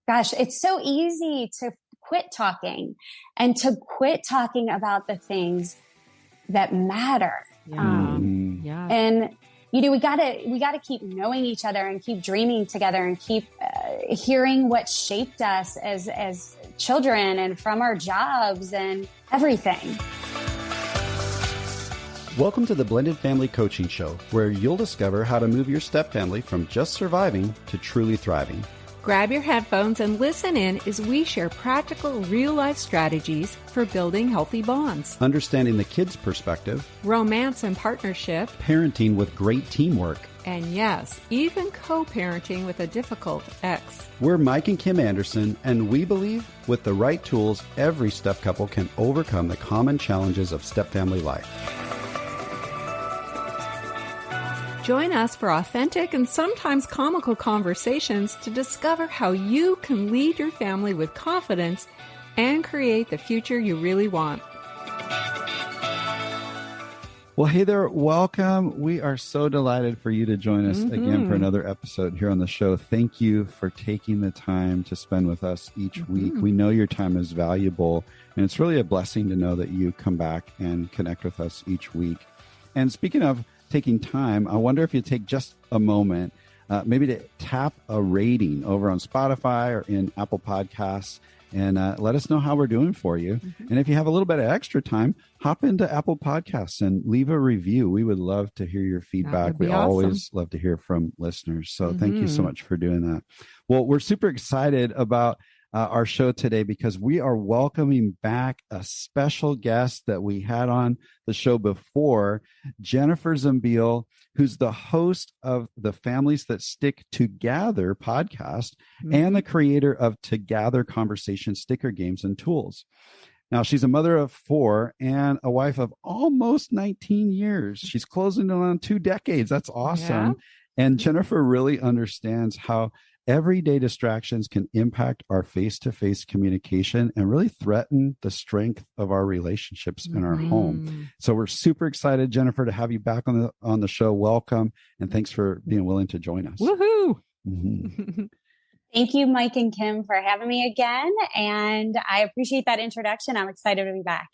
gosh, it's so easy to quit talking and to quit talking about the things that matter. And we gotta keep knowing each other and keep dreaming together and keep hearing what shaped us as children and from our jobs and everything. Welcome to the Blended Family Coaching Show, where you'll discover how to move your step family from just surviving to truly thriving. Grab your headphones and listen in as we share practical, real-life strategies for building healthy bonds, Understanding the kids' perspective, romance and partnership, parenting with great teamwork, and yes, even co-parenting with a difficult ex. We're Mike and Kim Anderson, and we believe with the right tools, every step couple can overcome the common challenges of step family life. Join us for authentic and sometimes comical conversations to discover how you can lead your family with confidence and create the future you really want. Well, hey there. Welcome. We are so delighted for you to join us again for another episode here on the show. Thank you for taking the time to spend with us each week. We know your time is valuable, and it's really a blessing to know that you come back and connect with us each week. And speaking of taking time, I wonder if you take just a moment, maybe to tap a rating over on Spotify or in Apple Podcasts and let us know how we're doing for you. And if you have a little bit of extra time, hop into Apple Podcasts and leave a review. We would love to hear your feedback. We always love to hear from listeners. So thank you so much for doing that. Well, we're super excited about our show today because we are welcoming back a special guest that we had on the show before, Jennifer Zumbiel, who's the host of the Families That Stick Together podcast and the creator of Together Conversation sticker games and tools. Now, she's a mother of 4 and a wife of almost 19 years. She's closing in on 2 decades. That's awesome. Yeah. And Jennifer really understands how everyday distractions can impact our face-to-face communication and really threaten the strength of our relationships in our home. So we're super excited, Jennifer, to have you back on the show. Welcome, and thanks for being willing to join us. Woohoo! Thank you, Mike and Kim, for having me again. And I appreciate that introduction. I'm excited to be back.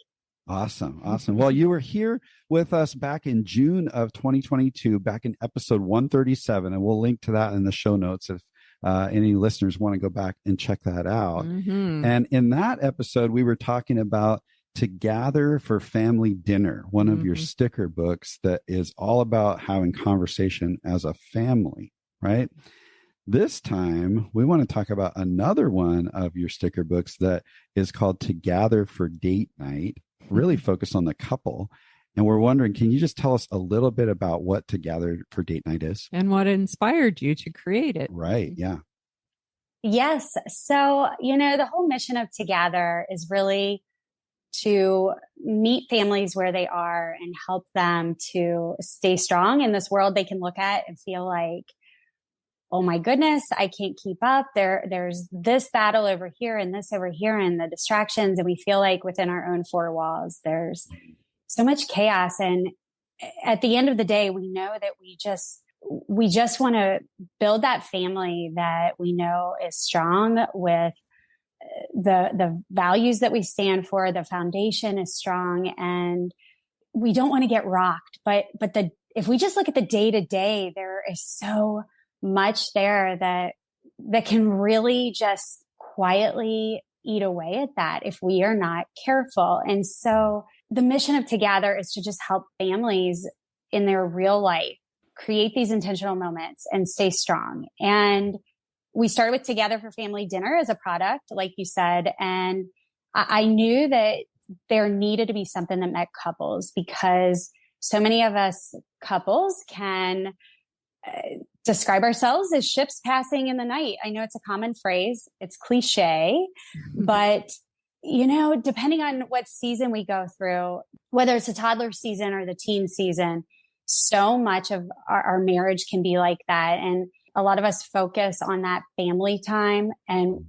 Awesome. Well, you were here with us back in June of 2022, back in episode 137, and we'll link to that in the show notes if any listeners want to go back and check that out. And in that episode, we were talking about Together for Family Dinner, one of your sticker books that is all about having conversation as a family, right? This time, we want to talk about another one of your sticker books that is called Together for Date Night, really focused on the couple. And we're wondering, can you just tell us a little bit about what Together for Date Night is? And what inspired you to create it? Right. Yeah. Yes. So, the whole mission of Together is really to meet families where they are and help them to stay strong in this world they can look at and feel like, oh my goodness, I can't keep up. There's this battle over here and this over here and the distractions. And we feel like within our own 4 walls, there's so much chaos. And at the end of the day, we know that we just want to build that family that we know is strong with the values that we stand for. The foundation is strong and we don't want to get rocked. But if we just look at the day to day, there is so much there that can really just quietly eat away at that if we are not careful. And so the mission of Together is to just help families in their real life create these intentional moments and stay strong. And we started with Together for Family Dinner as a product, like you said. And I knew that there needed to be something that met couples because so many of us couples can describe ourselves as ships passing in the night. I know it's a common phrase. It's cliche, but depending on what season we go through, whether it's a toddler season or the teen season, so much of our marriage can be like that. And a lot of us focus on that family time, and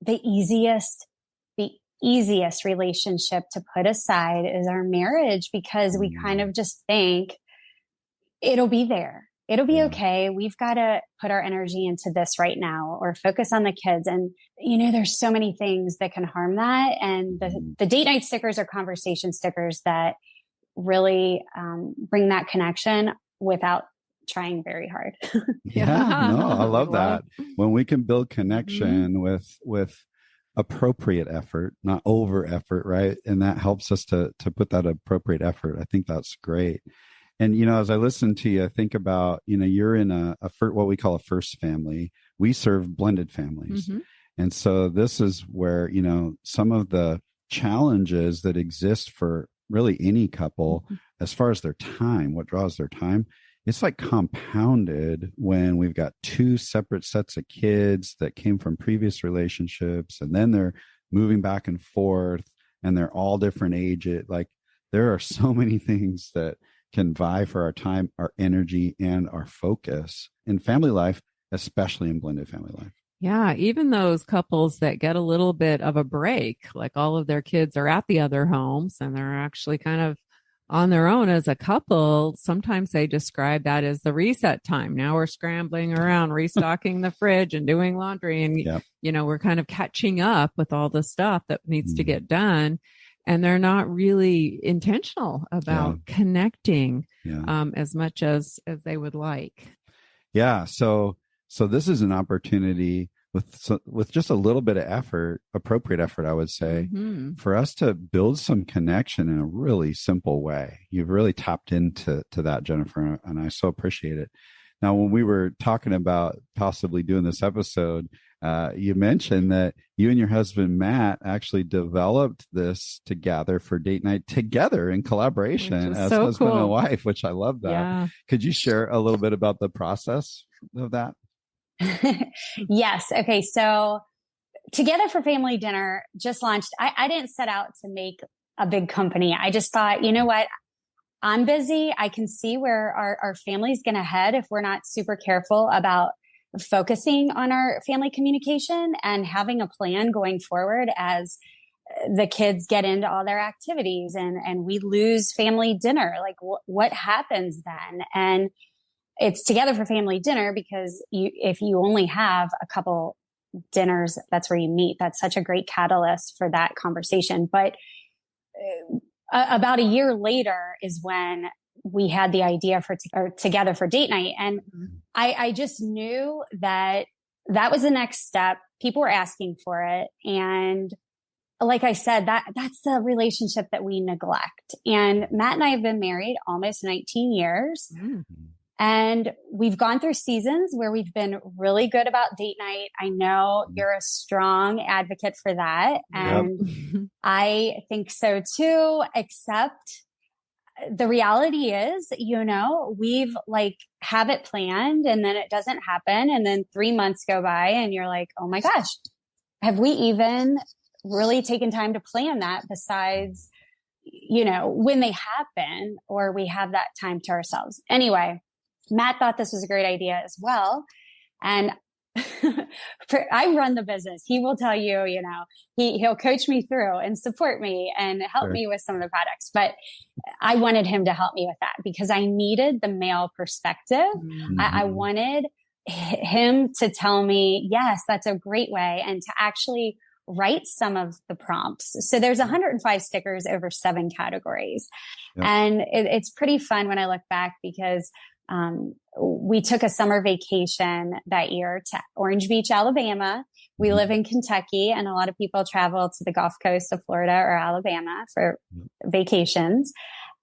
the easiest relationship to put aside is our marriage because we kind of just think it'll be there. it'll be okay. We've got to put our energy into this right now, or focus on the kids. And, there's so many things that can harm that. And the date night stickers are conversation stickers that really bring that connection without trying very hard. No, I love that. When we can build connection with appropriate effort, not over effort, right? And that helps us to put that appropriate effort. I think that's great. And, as I listen to you, I think about, you're in what we call a first family. We serve blended families. And so this is where, some of the challenges that exist for really any couple, as far as their time, what draws their time, it's like compounded when we've got two separate sets of kids that came from previous relationships, and then they're moving back and forth, and they're all different age. Like, there are so many things that can vie for our time, our energy, and our focus in family life, especially in blended family life. Yeah, even those couples that get a little bit of a break, like all of their kids are at the other homes and they're actually kind of on their own as a couple, sometimes they describe that as the reset time. Now we're scrambling around, restocking the fridge and doing laundry. And, we're kind of catching up with all the stuff that needs to get done. And they're not really intentional about connecting as much as they would like. Yeah. So this is an opportunity with just a little bit of effort, appropriate effort, I would say, for us to build some connection in a really simple way. You've really tapped into that, Jennifer, and I so appreciate it. Now, when we were talking about possibly doing this episode, you mentioned that you and your husband, Matt, actually developed this together for date night together in collaboration as so husband cool. and wife, which I love that. Yeah. Could you share a little bit about the process of that? Yes. Okay. So Together for Family Dinner just launched. I didn't set out to make a big company. I just thought, you know what? I'm busy. I can see where our family's going to head if we're not super careful about focusing on our family communication and having a plan going forward as the kids get into all their activities and we lose family dinner. Like what happens then? And it's Together for Family Dinner because if you only have a couple dinners, that's where you meet. That's such a great catalyst for that conversation. But about a year later is when we had the idea for Together for Date Night. And I just knew that was the next step. People were asking for it. And like I said, that's the relationship that we neglect. And Matt and I have been married almost 19 years. And we've gone through seasons where we've been really good about date night. I know you're a strong advocate for that. And I think so too, except the reality is, we've have it planned and then it doesn't happen. And then 3 months go by and you're like, oh my gosh, have we even really taken time to plan that besides, when they happen or we have that time to ourselves? Anyway, Matt thought this was a great idea as well. And I run the business. He will tell you, he'll coach me through and support me and help me with some of the products. But I wanted him to help me with that because I needed the male perspective. I wanted him to tell me, yes, that's a great way. And to actually write some of the prompts. So there's 105 stickers over 7 categories. And it's pretty fun when I look back because we took a summer vacation that year to Orange Beach, Alabama. We live in Kentucky and a lot of people travel to the Gulf Coast of Florida or Alabama for vacations.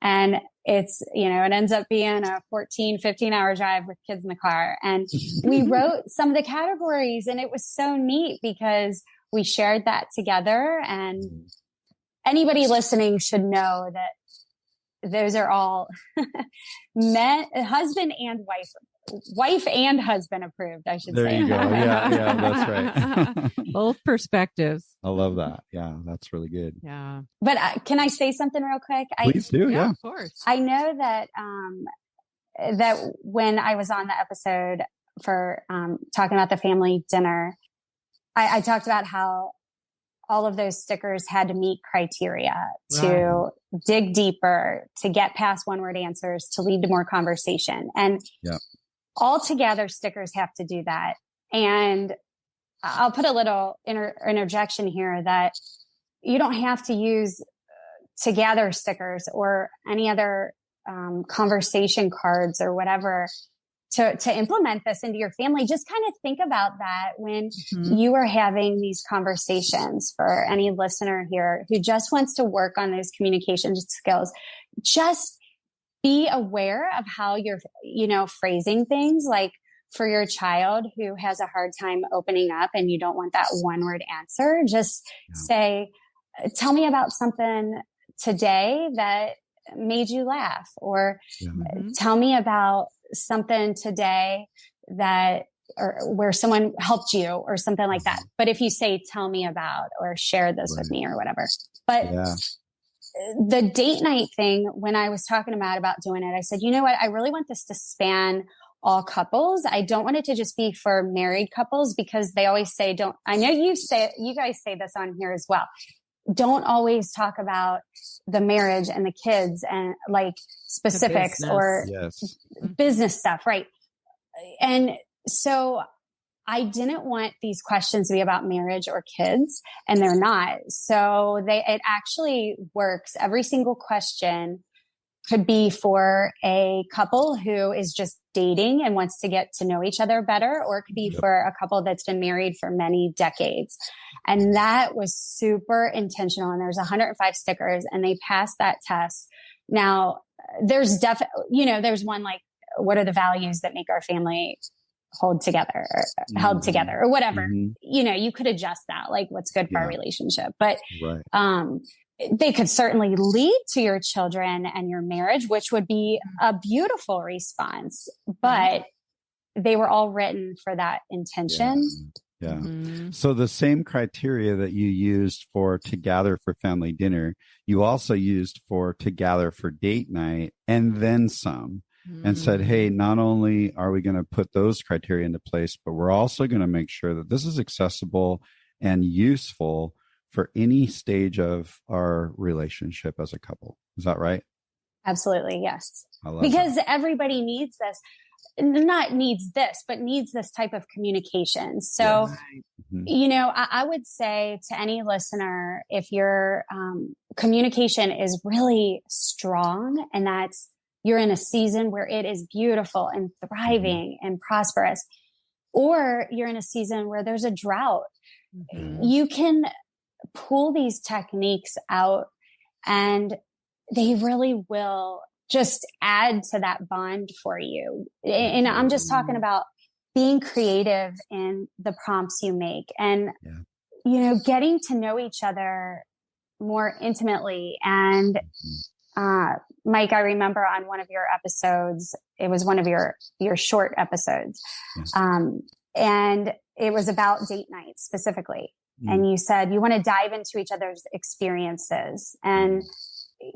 And it's, it ends up being a 14, 15-hour drive with kids in the car. And we wrote some of the categories and it was so neat because we shared that together. And anybody listening should know that those are all husband and wife and husband approved, I should say. There you go. Yeah, that's right. Both perspectives. I love that. Yeah, that's really good. Yeah. But can I say something real quick? Please do. Yeah, of course. I know that that when I was on the episode for talking about the family dinner, I talked about how all of those stickers had to meet criteria to dig deeper, to get past one-word answers, to lead to more conversation. And all together stickers have to do that. And I'll put a little interjection here that you don't have to use together stickers or any other conversation cards or whatever to implement this into your family. Just kind of think about that when you are having these conversations. For any listener here who just wants to work on those communication skills, just be aware of how you're, phrasing things. Like for your child who has a hard time opening up and you don't want that one word answer, just say, tell me about something today that made you laugh, or tell me about something today that, or where someone helped you or something like that. But if you say, tell me about, or share this with me or whatever, but the date night thing, when I was talking about doing it, I said, you know what? I really want this to span all couples. I don't want it to just be for married couples, because they always say, I know you guys say this on here as well. Don't always talk about the marriage and the kids and like specifics or business stuff. Right. And so I didn't want these questions to be about marriage or kids, and they're not. So it actually works. Every single question could be for a couple who is just dating and wants to get to know each other better, or it could be for a couple that's been married for many decades. And that was super intentional. And there's 105 stickers, and they passed that test. Now there's there's one like, what are the values that make our family hold together or held together or whatever, you could adjust that, like what's good for our relationship. But, they could certainly lead to your children and your marriage, which would be a beautiful response, but they were all written for that intention. Yeah. So the same criteria that you used for to gather for family dinner, you also used for to gather for date night, and then some, and said, hey, not only are we going to put those criteria into place, but we're also going to make sure that this is accessible and useful for any stage of our relationship as a couple. Is that right? Absolutely. Yes. Because everybody needs this, not needs this, but needs this type of communication. So, I would say to any listener, if your communication is really strong, and that's, you're in a season where it is beautiful and thriving and prosperous, or you're in a season where there's a drought, you can pull these techniques out, and they really will just add to that bond for you. And I'm just talking about being creative in the prompts you make, and, getting to know each other more intimately. And, Mike, I remember on one of your episodes, it was one of your short episodes. And it was about date night specifically. And you said you want to dive into each other's experiences. And,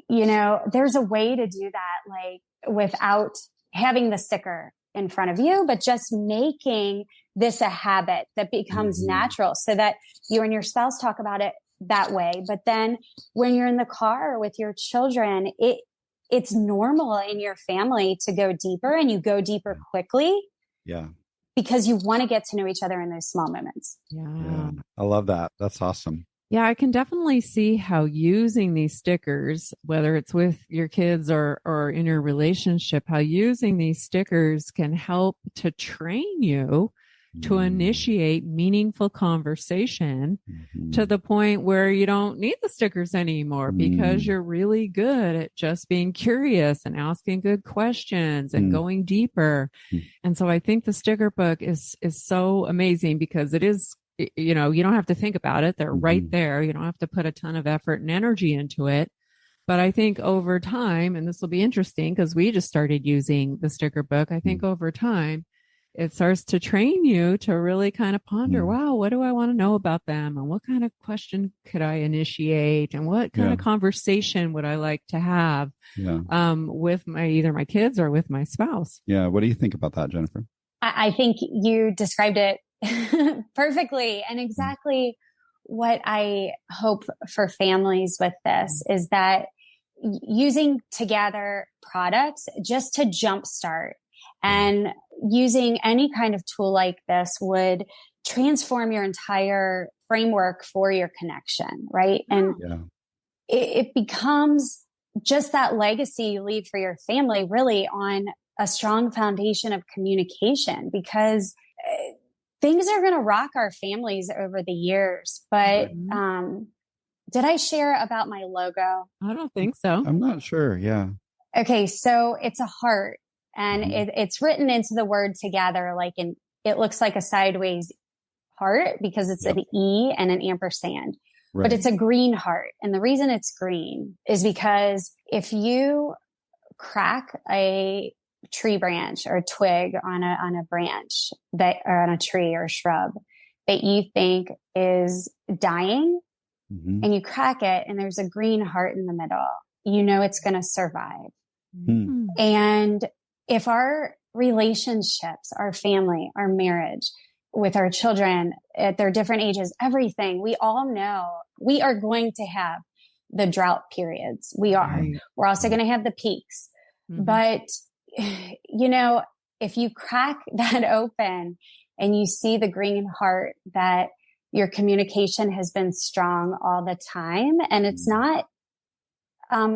there's a way to do that, like without having the sticker in front of you, but just making this a habit that becomes natural, so that you and your spouse talk about it that way. But then when you're in the car with your children, it's normal in your family to go deeper, and you go deeper quickly. Yeah. Because you want to get to know each other in those small moments. Yeah. I love that. That's awesome. Yeah, I can definitely see how using these stickers, whether it's with your kids or in your relationship, how using these stickers can help to train you to initiate meaningful conversation to the point where you don't need the stickers anymore, because you're really good at just being curious and asking good questions and going deeper. And so I think the sticker book is so amazing, because it is, you don't have to think about it. They're right there. You don't have to put a ton of effort and energy into it. But I think over time, and this will be interesting because we just started using the sticker book, I think over time, it starts to train you to really kind of ponder, wow, what do I want to know about them? And what kind of question could I initiate? And what kind of conversation would I like to have with either my kids or with my spouse? Yeah. What do you think about that, Jennifer? I think you described it perfectly, and exactly what I hope for families with this is that using together products just to jumpstart And using any kind of tool like this would transform your entire framework for your connection, right? And it becomes just that legacy you leave for your family, really on a strong foundation of communication, because things are going to rock our families over the years. But did I share about my logo? I don't think so. I'm not sure. Yeah. Okay. So it's a heart, and it's written into the word together, it looks like a sideways heart because it's an E and an ampersand, but it's a green heart. And the reason it's green is because if you crack a tree branch or a twig on a branch or on a tree or a shrub that you think is dying, and you crack it and there's a green heart in the middle, you know it's going to survive. And if our relationships, our family, our marriage, with our children at their different ages, everything, we all know we are going to have the drought periods. We are. We're also going to have the peaks. But, if you crack that open and you see the green heart, that your communication has been strong all the time. And it's not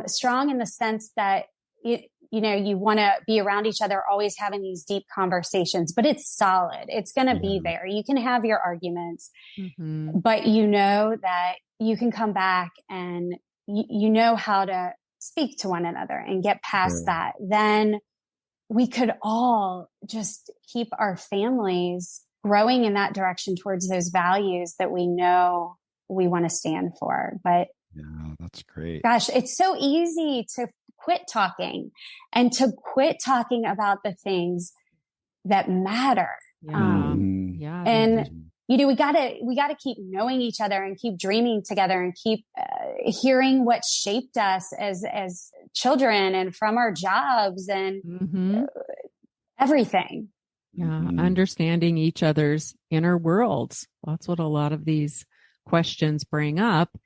strong in the sense that you want to be around each other, always having these deep conversations, but it's solid. It's going to be there. You can have your arguments, but you know that you can come back and you know how to speak to one another and get past that. Then we could all just keep our families growing in that direction towards those values that we know we want to stand for. But yeah, that's great. Gosh, it's so easy to quit talking and to quit talking about the things that matter. And we gotta keep knowing each other and keep dreaming together and keep hearing what shaped us as children and from our jobs and everything. Understanding each other's inner worlds. That's what a lot of these questions bring up.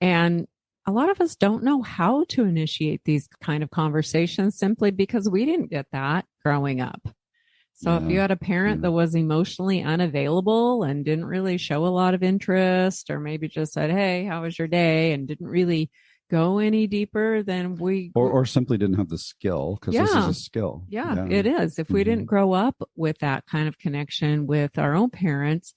And a lot of us don't know how to initiate these kind of conversations simply because we didn't get that growing up. So if you had a parent that was emotionally unavailable and didn't really show a lot of interest, or maybe just said, "Hey, how was your day?" and didn't really go any deeper, then or simply didn't have the skill, because this is a skill. It is. If we didn't grow up with that kind of connection with our own parents,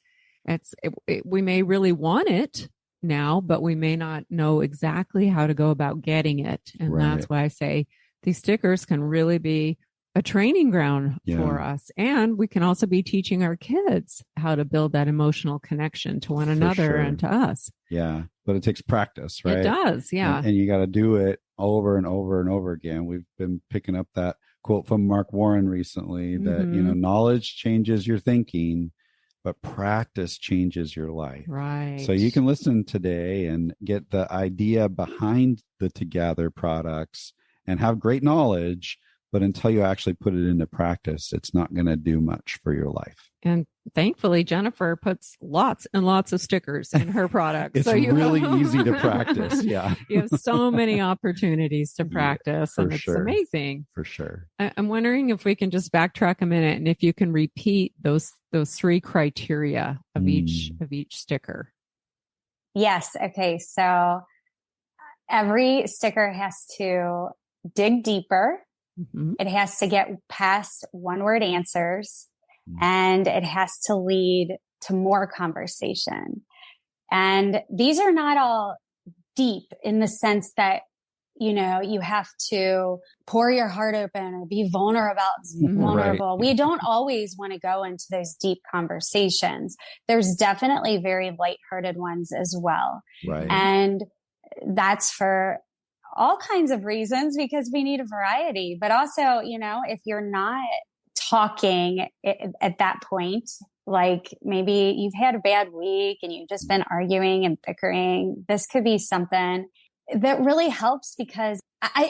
we may really want it now, but we may not know exactly how to go about getting it. And that's why I say these stickers can really be a training ground for us. And we can also be teaching our kids how to build that emotional connection to one another and to us. Yeah. But it takes practice, right? It does. Yeah. And you got to do it over and over and over again. We've been picking up that quote from Mark Warren recently that, knowledge changes your thinking, but practice changes your life. Right. So you can listen today and get the idea behind the Together products and have great knowledge, but until you actually put it into practice, it's not going to do much for your life. And thankfully, Jennifer puts lots and lots of stickers in her products. It's really easy to practice. Yeah. You have so many opportunities to practice, and it's amazing. For sure. I'm wondering if we can just backtrack a minute and if you can repeat those three criteria of each sticker. Yes. Okay. So every sticker has to dig deeper. It has to get past one-word answers, and it has to lead to more conversation. And these are not all deep in the sense that, you have to pour your heart open or be vulnerable. We don't always want to go into those deep conversations. There's definitely very lighthearted ones as well. Right. And that's for all kinds of reasons, because we need a variety. But also, if you're not talking at that point, like maybe you've had a bad week and you've just been arguing and bickering, this could be something that really helps, because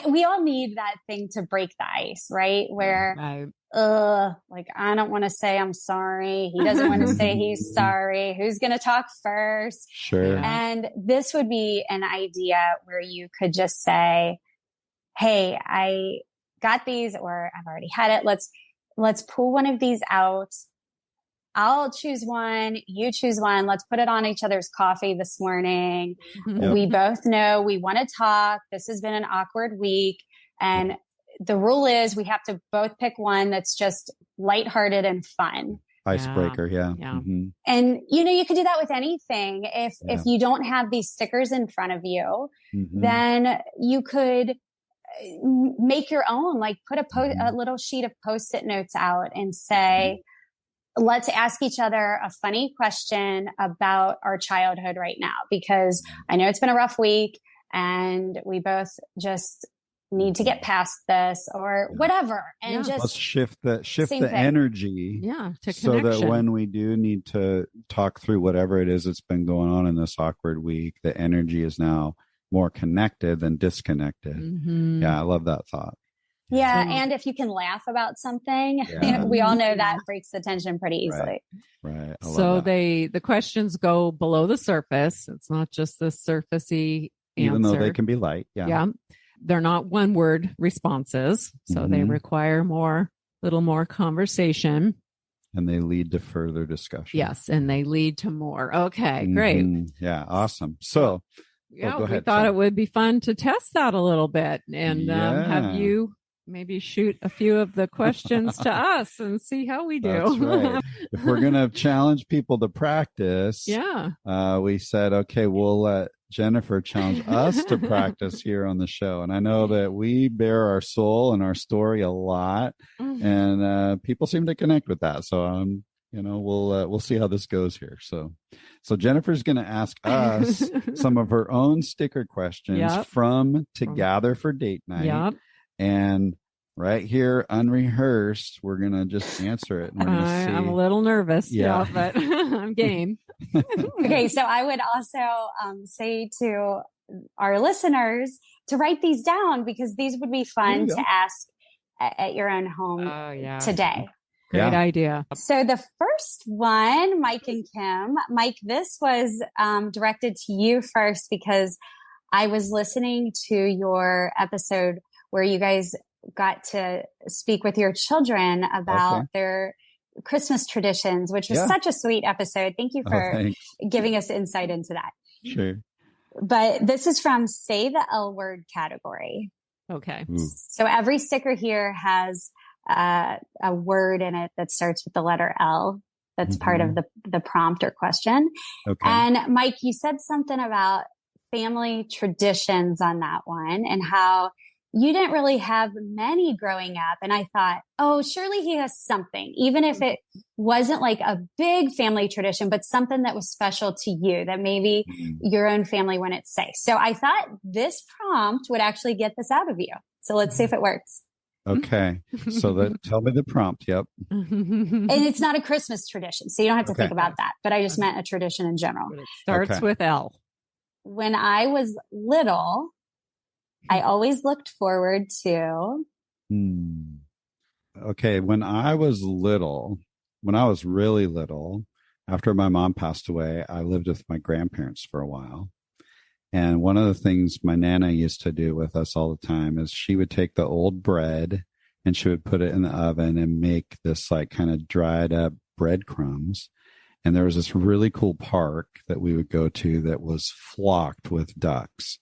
we all need that thing to break the ice, right? Where, I don't want to say I'm sorry. He doesn't want to say he's sorry. Who's going to talk first? Sure. And this would be an idea where you could just say, "Hey, I got these," or "I've already had it. let's pull one of these out. I'll choose one. You choose one. Let's put it on each other's coffee this morning. Yep. We both know we want to talk. This has been an awkward week. And the rule is we have to both pick one that's just lighthearted and fun. Icebreaker. Yeah. Mm-hmm. And, you could do that with anything. If you don't have these stickers in front of you, then you could make your own, like put a little sheet of Post-it notes out and say, let's ask each other a funny question about our childhood right now, because I know it's been a rough week and we both just need to get past this or whatever. And just let's shift the energy. Yeah. To so that when we do need to talk through whatever it is that's been going on in this awkward week, the energy is now more connected than disconnected. Yeah. I love that thought. Yeah. And if you can laugh about something, we all know that breaks the tension pretty easily. Right. So the questions go below the surface. It's not just the surfacey answer. Even though they can be light. Yeah. They're not one word responses. So they require little more conversation. And they lead to further discussion. Yes. And they lead to more. Okay, great. Yeah. Awesome. So we thought it would be fun to test that a little bit and have you maybe shoot a few of the questions to us and see how we do. That's right. If we're going to challenge people to practice, we said, okay, we'll let Jennifer challenge us to practice here on the show. And I know that we bear our soul and our story a lot, and people seem to connect with that. So we'll see how this goes here. So Jennifer's going to ask us some of her own sticker questions from To Gather for Date Night. And right here, unrehearsed, we're going to just answer it. And we're gonna see. I'm a little nervous, but I'm game. Okay, so I would also say to our listeners to write these down, because these would be fun to ask at your own home today. Great idea. So the first one, Mike and Kim. Mike, this was directed to you first, because I was listening to your episode where you guys got to speak with your children about their Christmas traditions, which was such a sweet episode. Thank you for giving us insight into that. Sure. But this is from Say the L Word category. Okay. So every sticker here has a word in it that starts with the letter L. That's part of the prompt or question. Okay. And Mike, you said something about family traditions on that one and how you didn't really have many growing up. And I thought, oh, surely he has something, even if it wasn't like a big family tradition, but something that was special to you that maybe your own family wouldn't say. So I thought this prompt would actually get this out of you. So let's see if it works. Okay. So tell me the prompt. Yep. And it's not a Christmas tradition, so you don't have to think about that. But I just meant a tradition in general. But it starts with L. When I was little, I always looked forward to. Okay. When I was really little, after my mom passed away, I lived with my grandparents for a while. And one of the things my Nana used to do with us all the time is she would take the old bread and she would put it in the oven and make this like kind of dried up breadcrumbs. And there was this really cool park that we would go to that was flocked with ducks.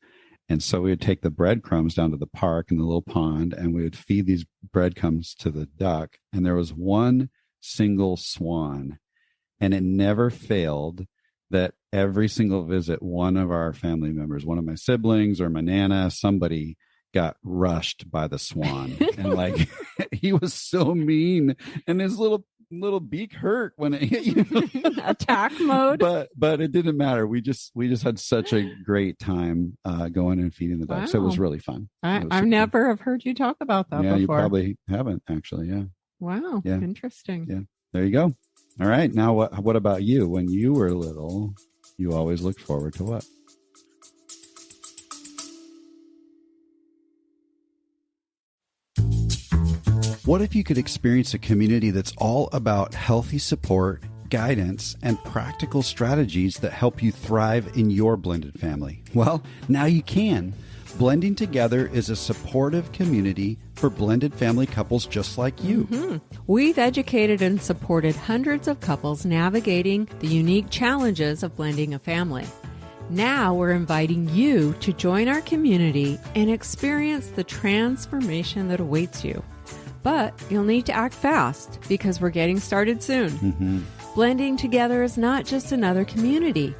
And so we would take the breadcrumbs down to the park in the little pond and we would feed these breadcrumbs to the duck. And there was one single swan, and it never failed that every single visit, one of our family members, one of my siblings or my Nana, somebody got rushed by the swan. And like, he was so mean, and his little beak hurt when it hit you. Attack mode. But it didn't matter. We just had such a great time going and feeding the ducks. Wow. So it was really fun. I've never have heard you talk about that before. You probably haven't actually. Yeah. Wow. Yeah. Interesting. Yeah. There you go. All right. Now, what about you? When you were little, you always looked forward to what? What if you could experience a community that's all about healthy support guidance, and practical strategies that help you thrive in your blended family? Well, now you can. Blending Together is a supportive community for blended family couples just like you. We've educated and supported hundreds of couples navigating the unique challenges of blending a family. Now we're inviting you to join our community and experience the transformation that awaits you. But you'll need to act fast because we're getting started soon. Blending Together is not just another community.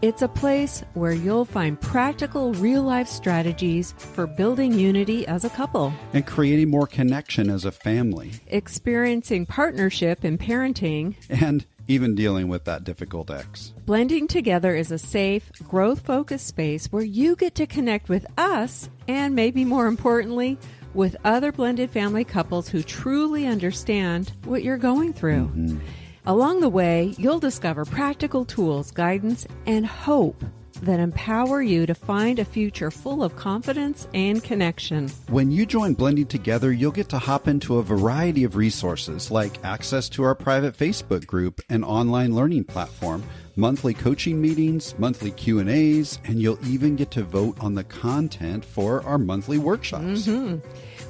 It's a place where you'll find practical, real-life strategies for building unity as a couple. And creating more connection as a family. Experiencing partnership in parenting. And even dealing with that difficult ex. Blending Together is a safe, growth-focused space where you get to connect with us and, maybe more importantly, with other blended family couples who truly understand what you're going through. Along the way, you'll discover practical tools, guidance, and hope that empower you to find a future full of confidence and connection. When you join Blending Together, you'll get to hop into a variety of resources like access to our private Facebook group and online learning platform, monthly coaching meetings, monthly Q&As, and you'll even get to vote on the content for our monthly workshops.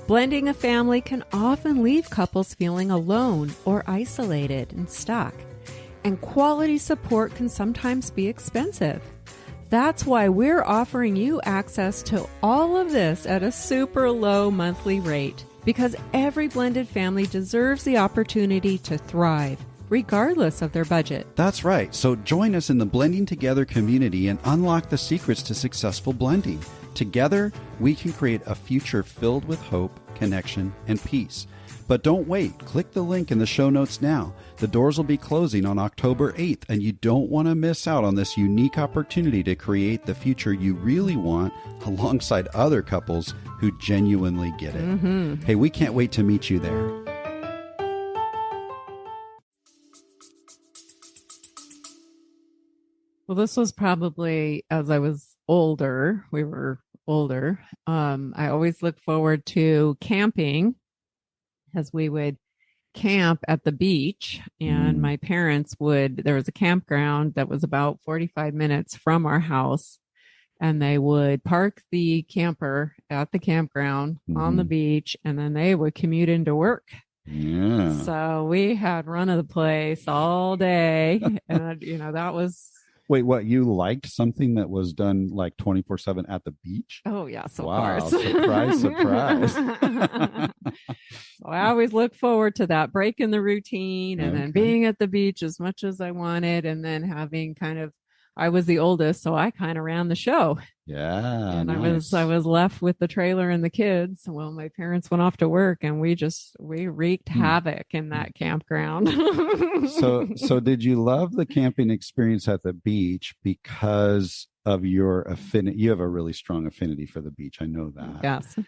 Blending a family can often leave couples feeling alone or isolated and stuck, and quality support can sometimes be expensive. That's why we're offering you access to all of this at a super low monthly rate, because every blended family deserves the opportunity to thrive, regardless of their budget. That's right. So join us in the Blending Together community and unlock the secrets to successful blending. Together, we can create a future filled with hope, connection, and peace. But don't wait. Click the link in the show notes now. The doors will be closing on October 8th, and you don't want to miss out on this unique opportunity to create the future you really want alongside other couples who genuinely get it. Hey, we can't wait to meet you there. Well, this was probably as I was older. We were older. I always look forward to camping, as we would camp at the beach, and my parents there was a campground that was about 45 minutes from our house, and they would park the camper at the campground on the beach, and then they would commute into work. Yeah. So we had run of the place all day, and that was. Wait, what? You liked something that was done like 24/7 at the beach? Oh, yes, of Wow, course. surprise, surprise. So I always look forward to that, breaking the routine and then being at the beach as much as I wanted, and then having I was the oldest, so I kind of ran the show. Yeah. And nice. I was left with the trailer and the kids. Well, my parents went off to work, and we wreaked havoc in that campground. So did you love the camping experience at the beach because of your affinity? You have a really strong affinity for the beach. I know that. Yes.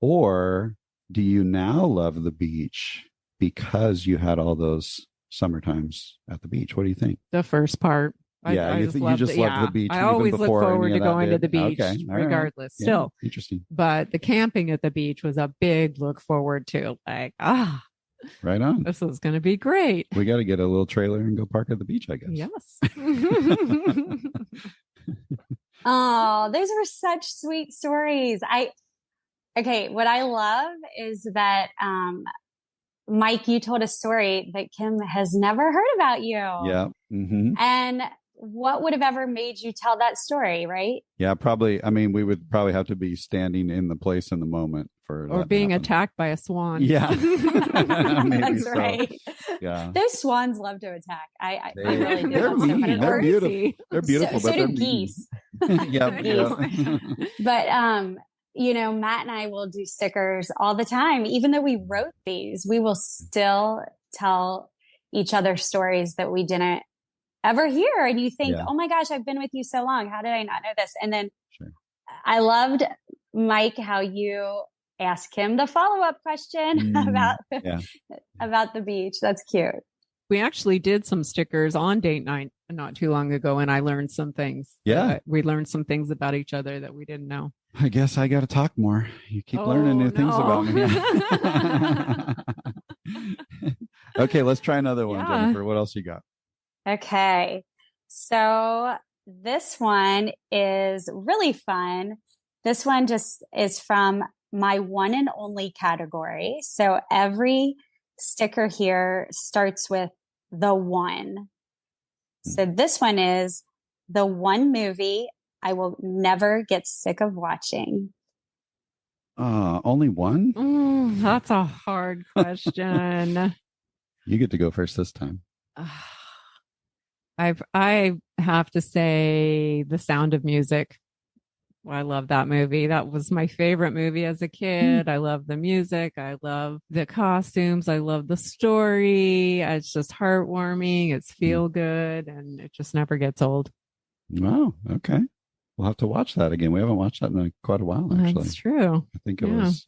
Or do you now love the beach because you had all those summer times at the beach? What do you think? The first part. Yeah, you just love the beach. I always look forward to going to the beach, Right. regardless. Yeah, Still, interesting. But the camping at the beach was a big look forward to. Like, right on. This is going to be great. We got to get a little trailer and go park at the beach, I guess. Yes. Oh, those were such sweet stories. What I love is that, Mike, you told a story that Kim has never heard about you. Yeah. And what would have ever made you tell that story, right? Yeah, probably. I mean, we would probably have to be standing in the place in the moment or being attacked by a swan. Yeah. That's so. Right. Yeah. Those swans love to attack. I really do. They're mean. They're beautiful. They're beautiful, so but they're do geese. Yeah. But Matt and I will do stickers all the time. Even though we wrote these, we will still tell each other stories that we didn't ever hear. And you think, oh my gosh, I've been with you so long. How did I not know this? And then I loved, Mike, how you asked him the follow-up question about the beach. That's cute. We actually did some stickers on date night not too long ago, and I learned some things. Yeah. We learned some things about each other that we didn't know. I guess I got to talk more. You keep learning new things about me. Okay, let's try another one, Jennifer. What else you got? Okay. So this one is really fun. This one just is from my one and only category. So every sticker here starts with the one. So this one is the one movie I will never get sick of watching. Only one? That's a hard question. You get to go first this time. I have to say The Sound of Music. I love that movie. That was my favorite movie as a kid. I love the music. I love the costumes. I love the story. It's just heartwarming. It's feel good, and it just never gets old. Wow. Okay. We'll have to watch that again. We haven't watched that in quite a while, actually. That's true. I think it was,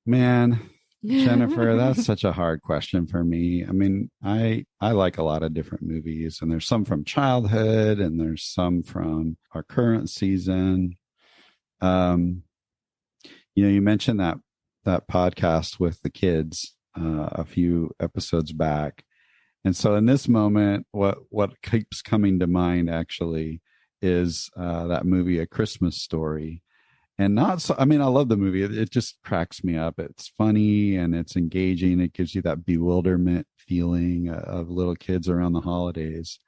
Man, Jennifer, that's such a hard question for me. I mean, I like a lot of different movies, and there's some from childhood and there's some from our current season. You mentioned that podcast with the kids a few episodes back. And so in this moment, what keeps coming to mind actually is that movie, A Christmas Story. And not so, I mean, I love the movie. It just cracks me up. It's funny and it's engaging. It gives you that bewilderment feeling of little kids around the holidays.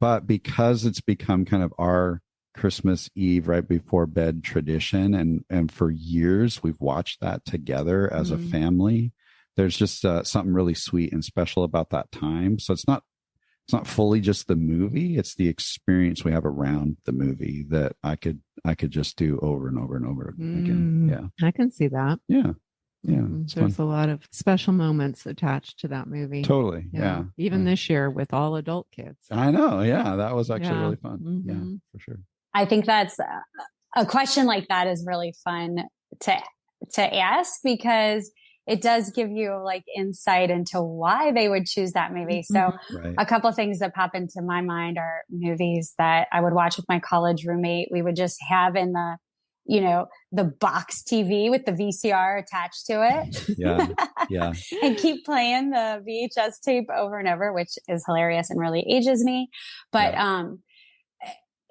But because it's become kind of our Christmas Eve right before bed tradition, and for years we've watched that together as a family, there's just something really sweet and special about that time. So it's not fully just the movie, it's the experience we have around the movie that I could just do over and over and over again. Yeah, I can see that. Yeah. There's a lot of special moments attached to that movie. Totally. Yeah. Even this year with all adult kids. I know. Yeah, that was actually really fun. Yeah, for sure. I think that's a question like that is really fun to ask, because it does give you like insight into why they would choose that movie. So a couple of things that pop into my mind are movies that I would watch with my college roommate. We would just have in the box TV with the VCR attached to it. Yeah. And keep playing the VHS tape over and over, which is hilarious and really ages me. But,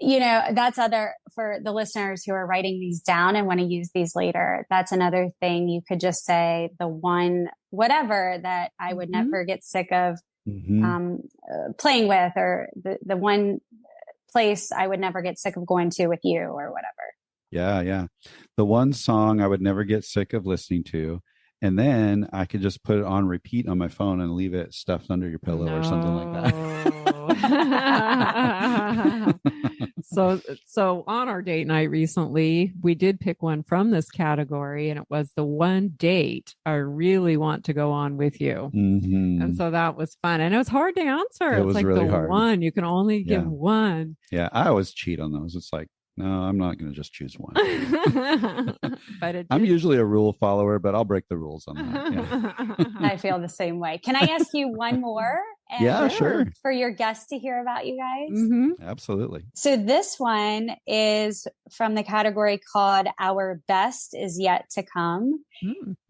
that's other for the listeners who are writing these down and want to use these later. That's another thing. You could just say the one, whatever that I would never get sick of playing with, or the one place I would never get sick of going to with you, or whatever. Yeah. The one song I would never get sick of listening to. And then I could just put it on repeat on my phone and leave it stuffed under your pillow or something like that. So on our date night recently, we did pick one from this category, and it was the one date I really want to go on with you. And so that was fun. And it was hard to answer. It was like really hard. One, you can only give one. Yeah. I always cheat on those. It's like, no, I'm not going to just choose one. But I'm usually a rule follower, but I'll break the rules on that. Yeah. I feel the same way. Can I ask you one more? Yeah, sure. For your guests to hear about you guys? Absolutely. So this one is from the category called Our Best Is Yet to Come.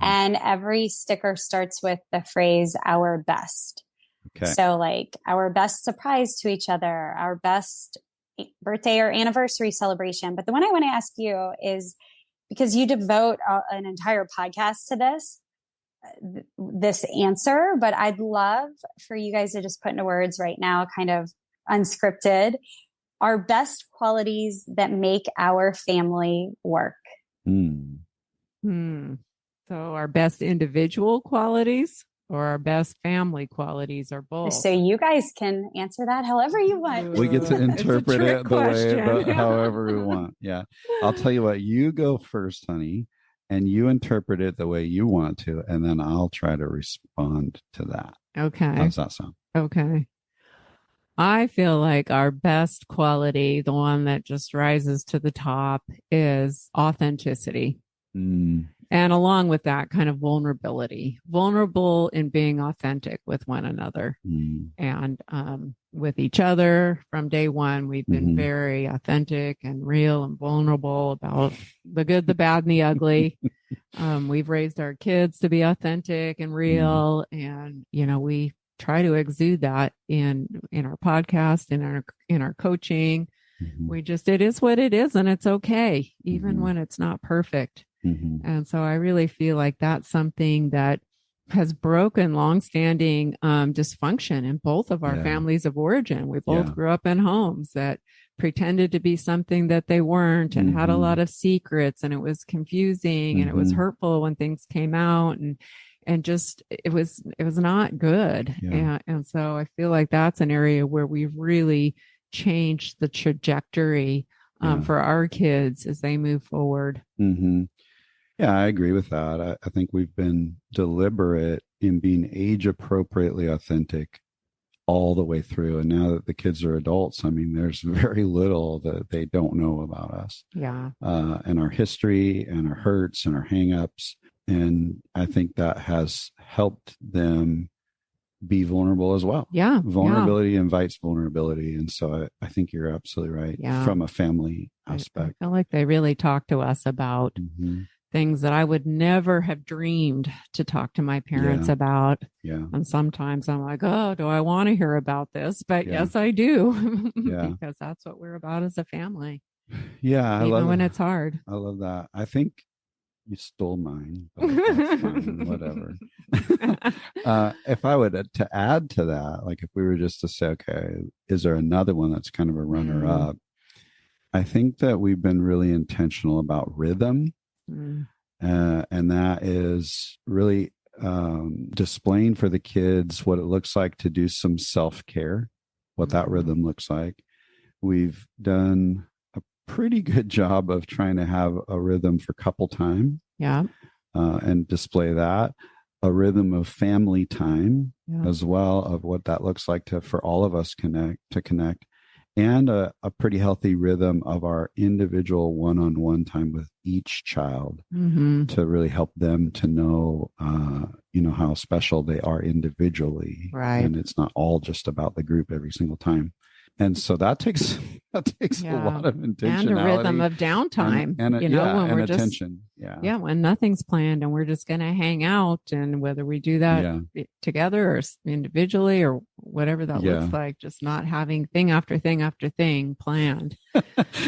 And every sticker starts with the phrase, our best. Okay. So like our best surprise to each other, our best birthday or anniversary celebration. But the one I want to ask you is, because you devote an entire podcast to this answer, but I'd love for you guys to just put into words right now, kind of unscripted, our best qualities that make our family work. So our best individual qualities or our best family qualities, or both? So you guys can answer that however you want. We get to interpret it the way, however we want. Yeah. I'll tell you what, you go first, honey, and you interpret it the way you want to, and then I'll try to respond to that. Okay. How does that sound? Okay. I feel like our best quality, the one that just rises to the top, is authenticity. And along with that, kind of vulnerable in being authentic with one another and with each other. From day one, we've been very authentic and real and vulnerable about the good, the bad, and the ugly. We've raised our kids to be authentic and real. And, we try to exude that in our podcast, in our coaching. It is what it is, and it's okay, even when it's not perfect. And so I really feel like that's something that has broken longstanding dysfunction in both of our families of origin. We both grew up in homes that pretended to be something that they weren't, and had a lot of secrets, and it was confusing, and it was hurtful when things came out, and just it was not good. And so I feel like that's an area where we've really changed the trajectory for our kids as they move forward. Yeah, I agree with that. I think we've been deliberate in being age appropriately authentic all the way through. And now that the kids are adults, I mean, there's very little that they don't know about us. And our history and our hurts and our hangups. And I think that has helped them be vulnerable as well. Vulnerability invites vulnerability. And so I think you're absolutely right from a family aspect. I feel like they really talk to us about things that I would never have dreamed to talk to my parents about. And sometimes I'm like, oh, do I want to hear about this? But yes, I do. Because that's what we're about as a family. I even love when it's hard. I love that. I think you stole mine, but that's fine, whatever. If I would to add to that, like if we were just to say, okay, is there another one that's kind of a runner up? I think that we've been really intentional about rhythm. And that is really displaying for the kids what it looks like to do some self-care, what that rhythm looks like. We've done a pretty good job of trying to have a rhythm for couple time and display that, a rhythm of family time as well, of what that looks like for all of us to connect. And a pretty healthy rhythm of our individual one-on-one time with each child to really help them to know, how special they are individually. And it's not all just about the group every single time. And so that takes a lot of intentionality. And a rhythm of downtime. And when we're attention. When nothing's planned and we're just going to hang out, and whether we do that together or individually or whatever that looks like, just not having thing after thing after thing planned,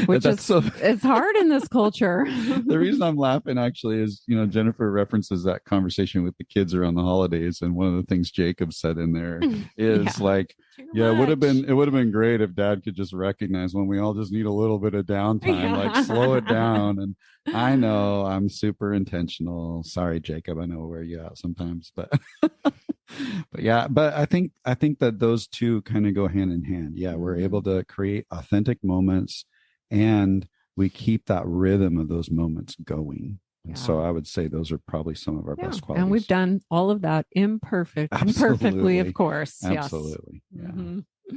which it's hard in this culture. The reason I'm laughing actually is, Jennifer references that conversation with the kids around the holidays. And one of the things Jacob said in there is it would have been great if Dad could just recognize when we all just need a little bit of downtime, like slow it down. And I know I'm super intentional. Sorry, Jacob. I know where you're at sometimes, but but I think that those two kind of go hand in hand. We're able to create authentic moments, and we keep that rhythm of those moments going. And so I would say those are probably some of our best qualities. And we've done all of that imperfectly, of course. Absolutely.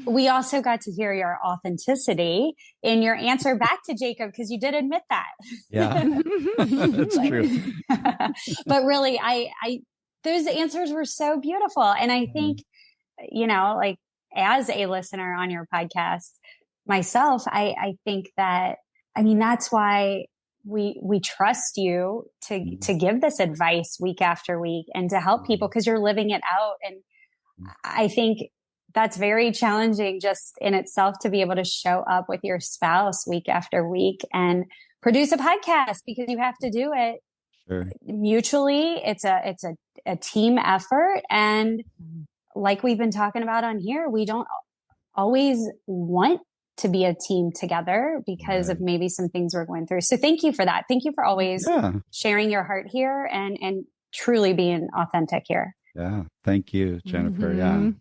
We also got to hear your authenticity in your answer back to Jacob, because you did admit that. That's true. But really, I those answers were so beautiful. And I think, like as a listener on your podcast myself, I think that, that's why we trust you to give this advice week after week and to help people, because you're living it out. And I think that's very challenging just in itself, to be able to show up with your spouse week after week and produce a podcast, because you have to do it mutually. It's a team effort. And like we've been talking about on here, we don't always want to be a team together because of maybe some things we're going through. So thank you for that. Thank you for always sharing your heart here and truly being authentic here. Yeah. Thank you, Jennifer.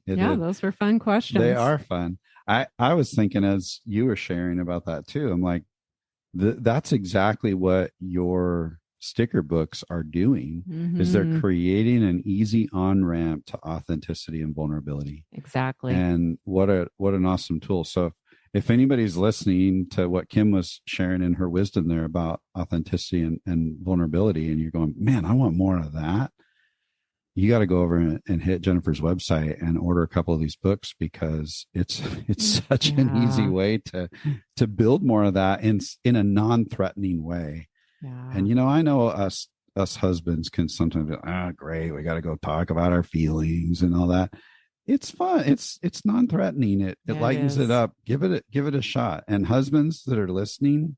Those were fun questions. They are fun. I was thinking as you were sharing about that too, I'm like, that's exactly what your sticker books are doing, is they're creating an easy on-ramp to authenticity and vulnerability. Exactly. And what an awesome tool. So if anybody's listening to what Kim was sharing in her wisdom there about authenticity and vulnerability, and you're going, man, I want more of that, you got to go over and hit Jennifer's website and order a couple of these books, because it's such an easy way to build more of that in a non-threatening way. And, I know us husbands can sometimes be, great, we got to go talk about our feelings and all that. It's fun. It's non-threatening. It lightens it up. Give it a shot. And husbands that are listening,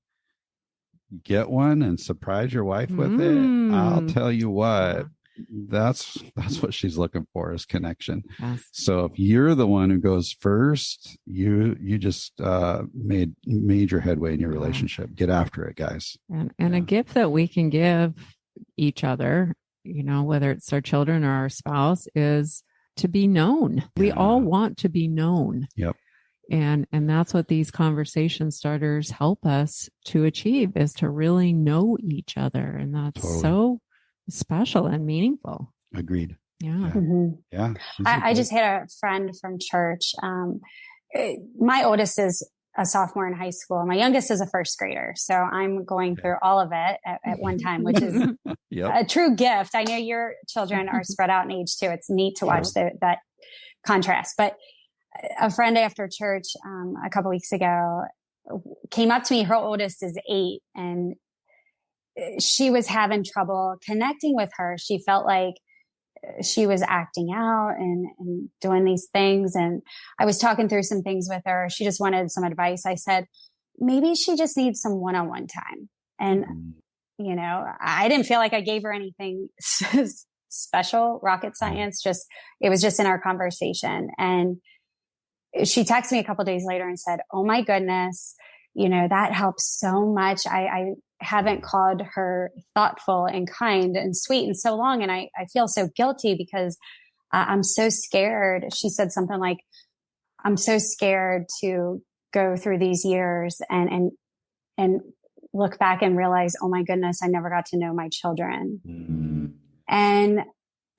get one and surprise your wife with it. I'll tell you what, that's what she's looking for, is connection. Yes. So if you're the one who goes first, you just made major headway in your relationship. Get after it, guys. And a gift that we can give each other, whether it's our children or our spouse, is to be known. We all want to be known. Yep. And that's what these conversation starters help us to achieve, is to really know each other. And that's so special and meaningful. Agreed. Yeah. Mm-hmm. Yeah. I just had a friend from church. My oldest is a sophomore in high school. My youngest is a first grader. So I'm going through all of it at one time, which is a true gift. I know your children are spread out in age too. It's neat to watch that contrast. But a friend after church a couple weeks ago came up to me. Her oldest is 8, and she was having trouble connecting with her. She felt like she was acting out and doing these things. And I was talking through some things with her. She just wanted some advice. I said, maybe she just needs some one-on-one time. And, I didn't feel like I gave her anything special, rocket science. It was just in our conversation. And she texted me a couple of days later and said, oh my goodness, that helps so much. I haven't called her thoughtful and kind and sweet in so long. And I feel so guilty because I'm so scared. She said something like, I'm so scared to go through these years and look back and realize, oh my goodness, I never got to know my children. Mm-hmm. And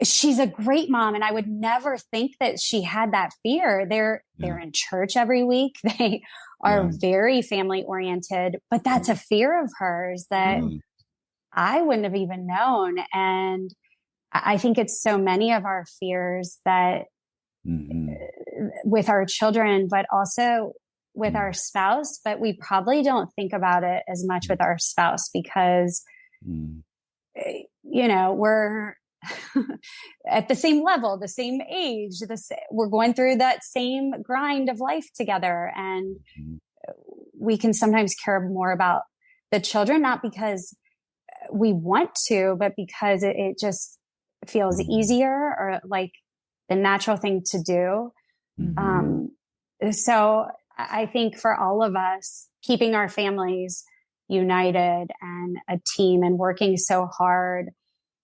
she's a great mom. And I would never think that she had that fear. They're in church every week. They are very family oriented, but that's a fear of hers that I wouldn't have even known. And I think it's so many of our fears that with our children, but also with our spouse, but we probably don't think about it as much with our spouse because, we're at the same level, the same age, we're going through that same grind of life together. And we can sometimes care more about the children, not because we want to, but because it just feels easier or like the natural thing to do. So I think for all of us, keeping our families united and a team and working so hard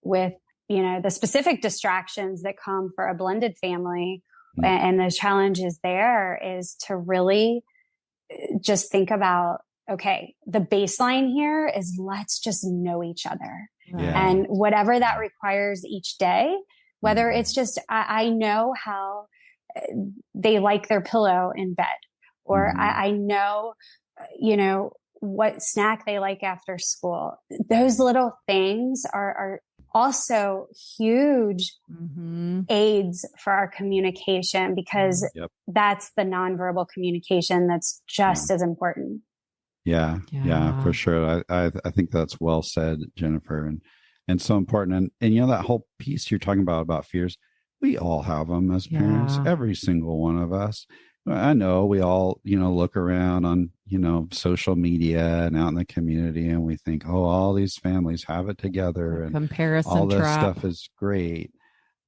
with the specific distractions that come for a blended family and the challenges there is to really just think about, okay, the baseline here is let's just know each other. And whatever that requires each day, whether it's just, I know how they like their pillow in bed, or I know, what snack they like after school. Those little things are also huge aids for our communication because that's the nonverbal communication that's just as important. Yeah, for sure. I think that's well said, Jennifer, and so important. And that whole piece you're talking about fears, we all have them as parents, every single one of us. I know we all, look around on, social media and out in the community and we think, oh, all these families have it together and comparison all this trap. Stuff is great.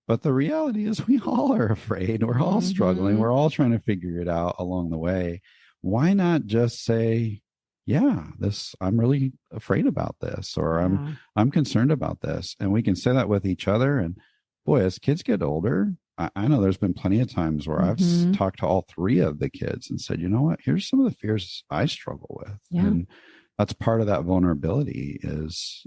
But the reality is we all are afraid. We're all struggling. We're all trying to figure it out along the way. Why not just say, I'm really afraid about this, or I'm concerned about this. And we can say that with each other. And boy, as kids get older, I know there's been plenty of times where I've talked to all 3 of the kids and said, you know what, here's some of the fears I struggle with. And that's part of that vulnerability is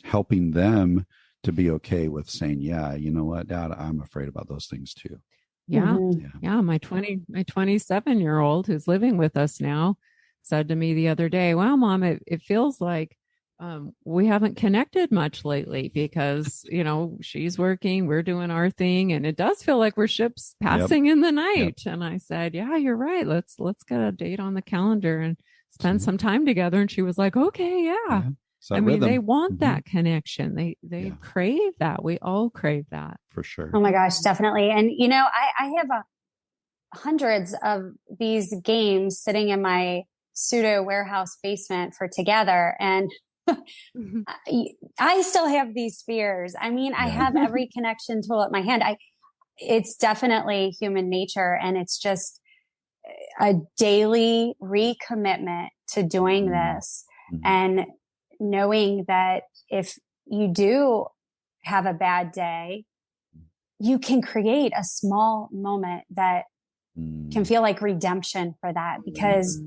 helping them to be okay with saying, you know what, Dad, I'm afraid about those things too. Yeah. My 27-year-old who's living with us now said to me the other day, wow, Mom, it feels like we haven't connected much lately because, she's working, we're doing our thing. And it does feel like we're ships passing in the night. And I said, yeah, you're right. Let's get a date on the calendar and spend some time together. And she was like, okay, So I mean, rhythm. they want that connection. They crave that. We all crave that. For sure. Oh my gosh, definitely. And I have hundreds of these games sitting in my pseudo warehouse basement for Together, and I still have these fears. I mean, I have every connection tool at my hand. It's definitely human nature, and it's just a daily recommitment to doing this and knowing that if you do have a bad day, you can create a small moment that can feel like redemption for that, because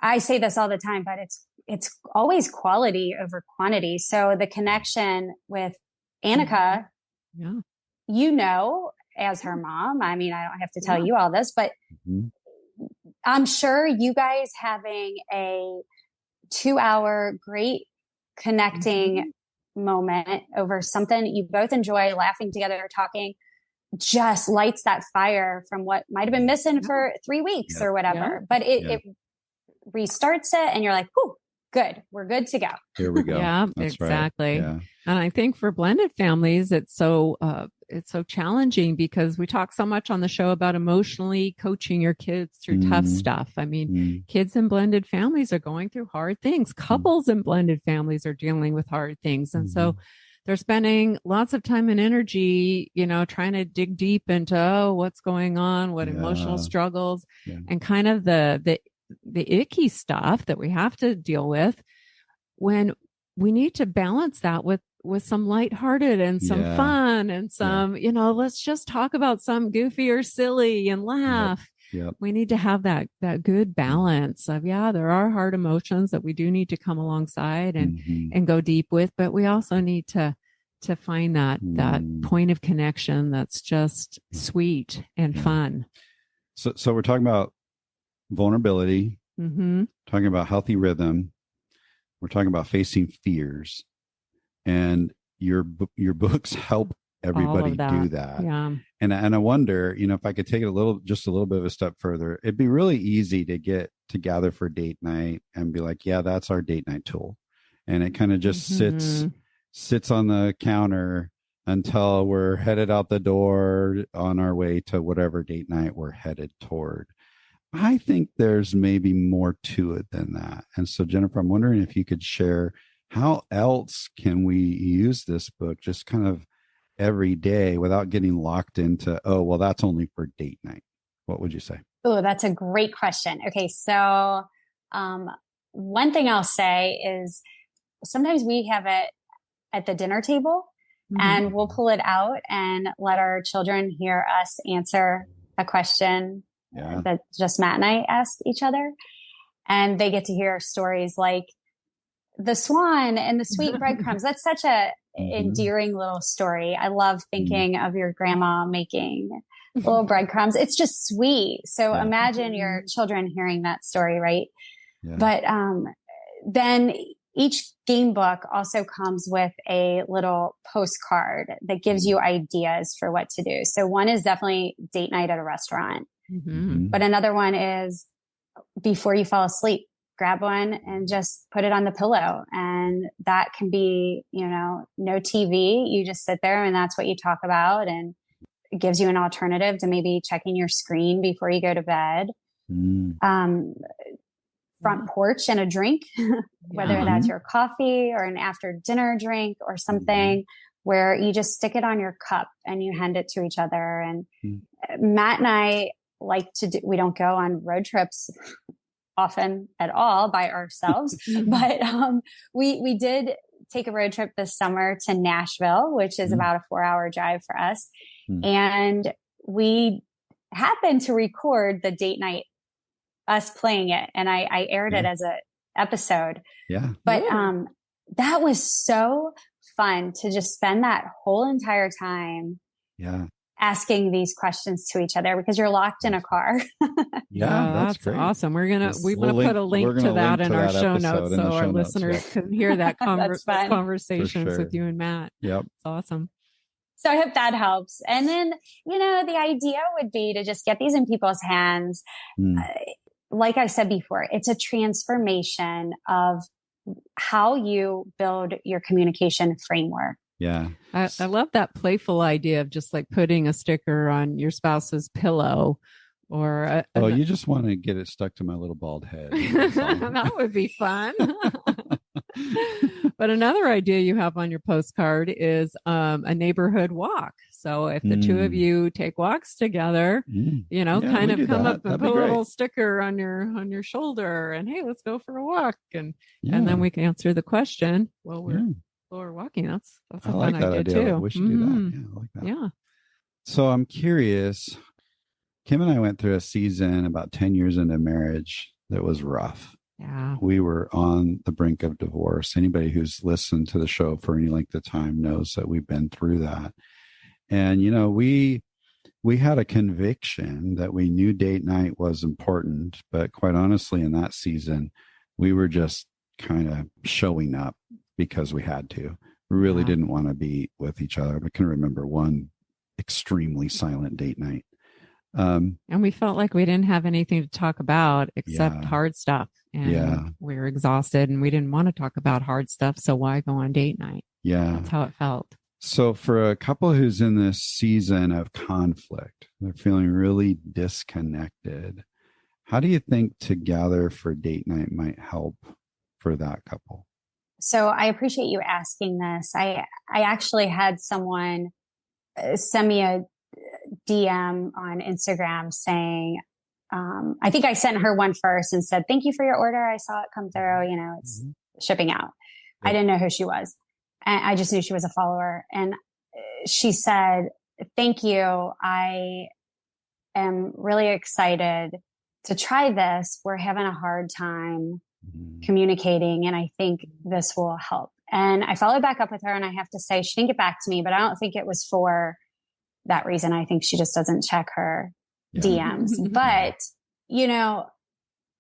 I say this all the time, but it's always quality over quantity. So the connection with Annika, as her mom, I mean, I don't have to tell you all this, but I'm sure you guys having a 2-hour great connecting moment over something you both enjoy, laughing together or talking, just lights that fire from what might have been missing for 3 weeks or whatever. But it restarts it, and you're like, whew, good. We're good to go. Here we go. Yeah, That's exactly. Right. Yeah. And I think for blended families, it's so challenging because we talk so much on the show about emotionally coaching your kids through tough stuff. I mean, kids in blended families are going through hard things. Couples in blended families are dealing with hard things. And so they're spending lots of time and energy, trying to dig deep into, what's going on, what emotional struggles and kind of the icky stuff that we have to deal with, when we need to balance that with some lighthearted and some fun and some, let's just talk about some goofy or silly and laugh. Yep. We need to have that good balance of, there are hard emotions that we do need to come alongside and go deep with, but we also need to find that point of connection that's just sweet and fun. So we're talking about vulnerability, talking about healthy rhythm. We're talking about facing fears, and your books help everybody do that. Yeah. And I wonder, if I could take it just a little bit of a step further, it'd be really easy to get together for date night and be like, yeah, that's our date night tool. And it kind of just sits on the counter until we're headed out the door on our way to whatever date night we're headed toward. I think there's maybe more to it than that. And so, Jennifer, I'm wondering if you could share, how else can we use this book just kind of every day without getting locked into, oh, well, that's only for date night? What would you say? Oh, that's a great question. Okay. So, one thing I'll say is sometimes we have it at the dinner table and we'll pull it out and let our children hear us answer a question that just Matt and I asked each other. And they get to hear stories like the swan and the sweet breadcrumbs. That's such a endearing little story. I love thinking of your grandma making little breadcrumbs. It's just sweet. So imagine your children hearing that story, right? Yeah. But then each game book also comes with a little postcard that gives you ideas for what to do. So one is definitely date night at a restaurant. But another one is before you fall asleep, grab one and just put it on the pillow. And that can be, no TV. You just sit there and that's what you talk about. And it gives you an alternative to maybe checking your screen before you go to bed. Front porch and a drink, whether that's your coffee or an after dinner drink or something where you just stick it on your cup and you hand it to each other. And Matt and I like to we don't go on road trips often at all by ourselves, but we did take a road trip this summer to Nashville, which is about a 4-hour drive for us. And we happened to record the date night, us playing it. And I aired it as a episode. Yeah. But that was so fun to just spend that whole entire time asking these questions to each other because you're locked in a car. That's great. Awesome. We want to put a link to that in our show notes so our listeners can hear that conversations with you and Matt. Yep. It's awesome. So I hope that helps. And then, the idea would be to just get these in people's hands. Like I said before, it's a transformation of how you build your communication framework. Yeah. I love that playful idea of just like putting a sticker on your spouse's pillow or you just want to get it stuck to my little bald head. That would be fun. But another idea you have on your postcard is a neighborhood walk. So if the two of you take walks together, kind of come up and put a little sticker on your shoulder and, hey, let's go for a walk. And then we can answer the question while we're walking. That's a fun idea too. We should do that. Yeah, I like that. Yeah. So I'm curious. Kim and I went through a season about 10 years into marriage that was rough. Yeah. We were on the brink of divorce. Anybody who's listened to the show for any length of time knows that we've been through that. And, we had a conviction that we knew date night was important, but quite honestly, in that season, we were just kind of showing up because we had to. We really didn't want to be with each other. I can remember one extremely silent date night. And we felt like we didn't have anything to talk about except hard stuff. And we were exhausted and we didn't want to talk about hard stuff. So why go on date night? Yeah. That's how it felt. So for a couple who's in this season of conflict, they're feeling really disconnected. How do you think Together for Date Night might help for that couple? So I appreciate you asking this. I actually had someone send me a DM on Instagram saying, I think I sent her one first and said, thank you for your order. I saw it come through, it's shipping out. I didn't know who she was. And I just knew she was a follower. And she said, thank you. I am really excited to try this. We're having a hard time communicating, and I think this will help. And I followed back up with her, and I have to say, she didn't get back to me, but I don't think it was for that reason. I think she just doesn't check her DMs. But,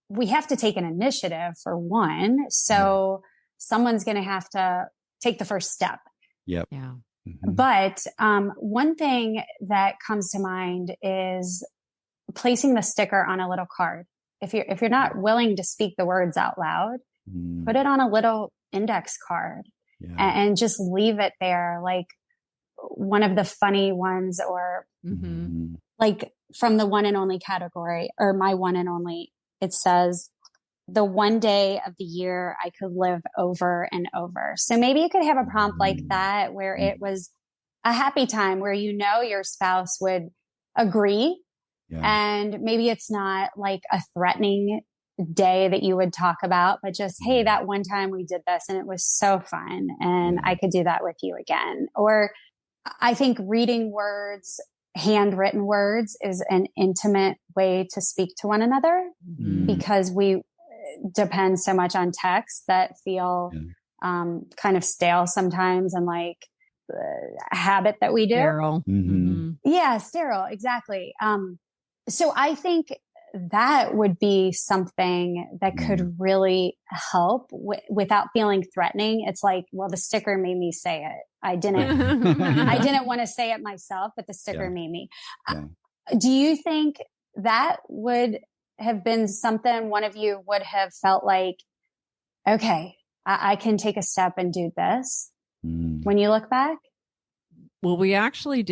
we have to take an initiative for one. So someone's going to have to take the first step. Yep. Yeah. Mm-hmm. But one thing that comes to mind is placing the sticker on a little card. If you're not willing to speak the words out loud, put it on a little index card and just leave it there. Like one of the funny ones, or like from the one and only category, or my one and only, it says, the one day of the year I could live over and over. So maybe you could have a prompt like that where it was a happy time where your spouse would agree. Yeah. And maybe it's not like a threatening day that you would talk about, but just, hey, that one time we did this and it was so fun and I could do that with you again. Or I think reading words, handwritten words, is an intimate way to speak to one another because we depend so much on texts that feel kind of stale sometimes, and like a habit that we do. Sterile. Yeah, sterile. Exactly. So I think that would be something that could really help without feeling threatening. It's like, well, the sticker made me say it. I didn't want to say it myself, but the sticker made me. Do you think that would have been something one of you would have felt like, okay, I can take a step and do this when you look back? Well, we actually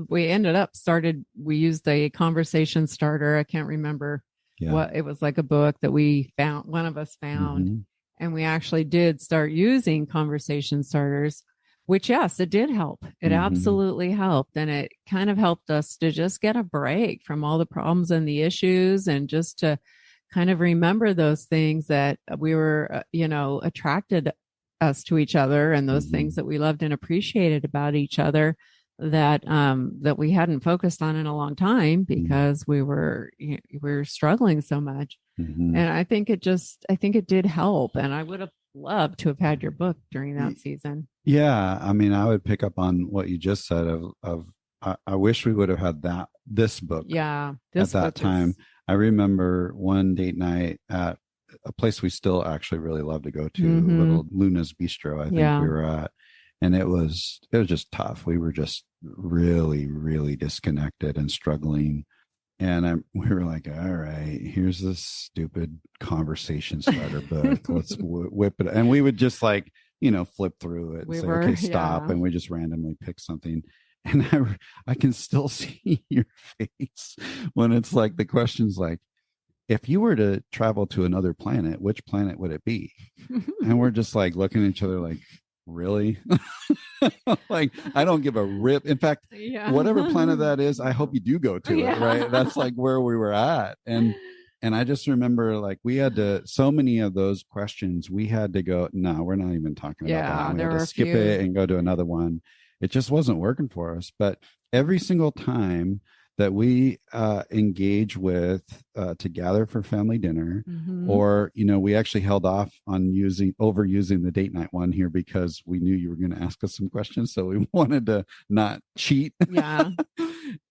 we used a conversation starter. I can't remember what it was, like a book that one of us found. And we actually did start using conversation starters, which, yes, it did help. It absolutely helped. And it kind of helped us to just get a break from all the problems and the issues, and just to kind of remember those things that we were, attracted us to each other, and those things that we loved and appreciated about each other that we hadn't focused on in a long time because we were struggling so much. And I think it did help. And I would have loved to have had your book during that season. Yeah. I mean, I would pick up on what you just said of I wish we would have had this book at that time. I remember one date night at a place we still actually really love to go to, little Luna's Bistro, I think we were at. And it was just tough. We were just really, really disconnected and struggling we were like, all right, here's this stupid conversation starter book. Let's whip it. And we would just like, flip through it and say, okay, stop. Yeah. And we just randomly pick something. And I can still see your face when it's like, the question's like, if you were to travel to another planet, which planet would it be? And we're just like looking at each other like, really? Like, I don't give a rip. In fact, whatever planet that is, I hope you do go to it, right? That's like where we were at. And I just remember like we had to, so many of those questions, we had to go, no, we're not even talking about that. We had to skip it and go to another one. It just wasn't working for us. But every single time that we engage with to gather for family dinner, or we actually held off on overusing the date night one here because we knew you were going to ask us some questions, so we wanted to not cheat. Yeah.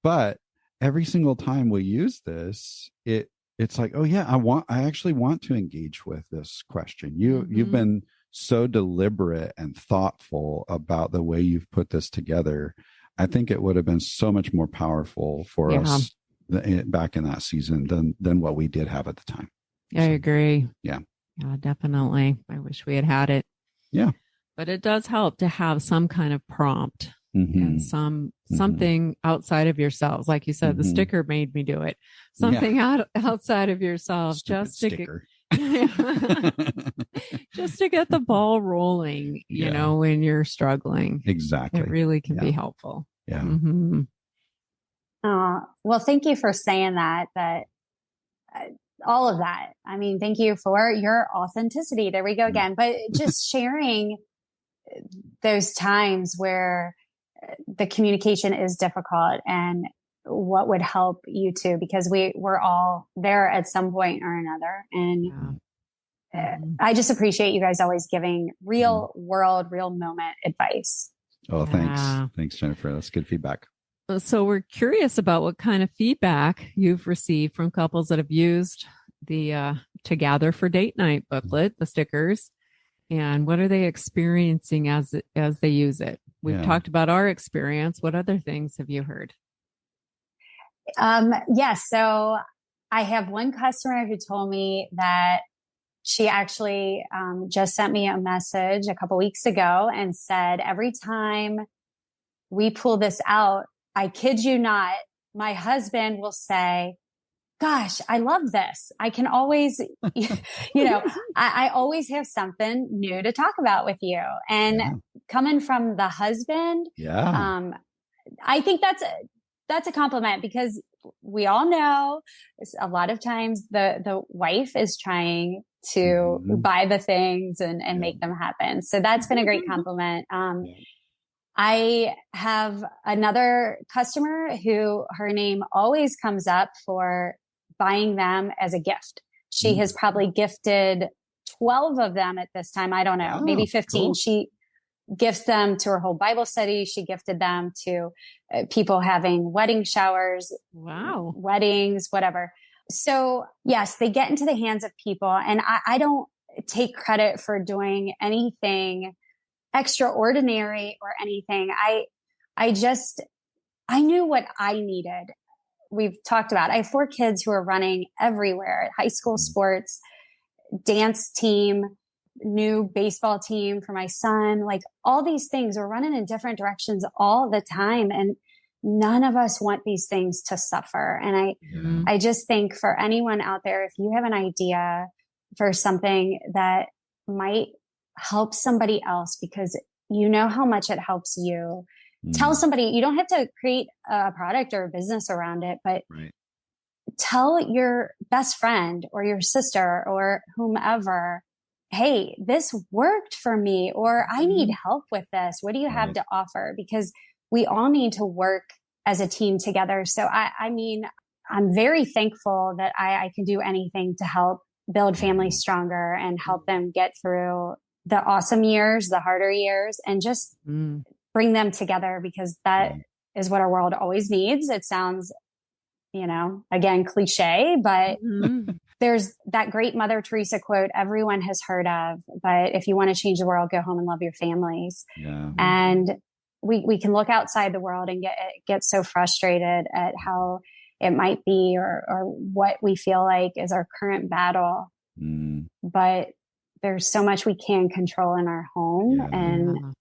But every single time we use this, it's like, oh yeah, I actually want to engage with this question. You've been so deliberate and thoughtful about the way you've put this together. I think it would have been so much more powerful for us back in that season than what we did have at the time. I agree. Yeah. Yeah, definitely. I wish we had it. Yeah. But it does help to have some kind of prompt and something outside of yourselves. Like you said, the sticker made me do it. Something outside of yourself. Just to get the ball rolling, you know, when you're struggling. Exactly. It really can be helpful. Yeah. Well, thank you for saying that all of that. I mean, thank you for your authenticity. There we go again. But just sharing those times where the communication is difficult and what would help you too, because we're all there at some point or another. And I just appreciate you guys always giving real world, real moment advice. Oh, thanks. Thanks, Jennifer. That's good feedback. So we're curious about what kind of feedback you've received from couples that have used the To Gather for Date Night booklet, the stickers, and what are they experiencing as they use it? We've talked about our experience. What other things have you heard? Yes. So I have one customer who told me that she actually just sent me a message a couple weeks ago and said, every time we pull this out, I kid you not, my husband will say, gosh, I love this. I can always, I always have something new to talk about with you. And coming from the husband, I think that's a compliment, because we all know a lot of times the wife is trying to buy the things and make them happen. So that's been a great compliment. I have another customer who her name always comes up for buying them as a gift. She has probably gifted 12 of them at this time. I don't know, maybe 15. Cool. She gifts them to her whole Bible study. She gifted them to people having wedding showers, weddings, whatever. So yes, they get into the hands of people, and I don't take credit for doing anything extraordinary or anything. I knew what I needed. We've talked about, I have 4 kids who are running everywhere: high school sports, dance team, new baseball team for my son, like all these things. We're running in different directions all the time. And none of us want these things to suffer. And I just think for anyone out there, if you have an idea for something that might help somebody else, because you know how much it helps you, tell somebody. You don't have to create a product or a business around it, but tell your best friend or your sister or whomever, hey, this worked for me, or I need help with this. What do you have to offer? Because we all need to work as a team together. So I mean, I'm very thankful that I can do anything to help build families stronger and help them get through the awesome years, the harder years, and just bring them together, because that is what our world always needs. It sounds, again, cliche, but there's that great Mother Teresa quote everyone has heard of, but if you want to change the world, go home and love your families. And we can look outside the world and get so frustrated at how it might be, or what we feel like is our current battle. But there's so much we can control in our home.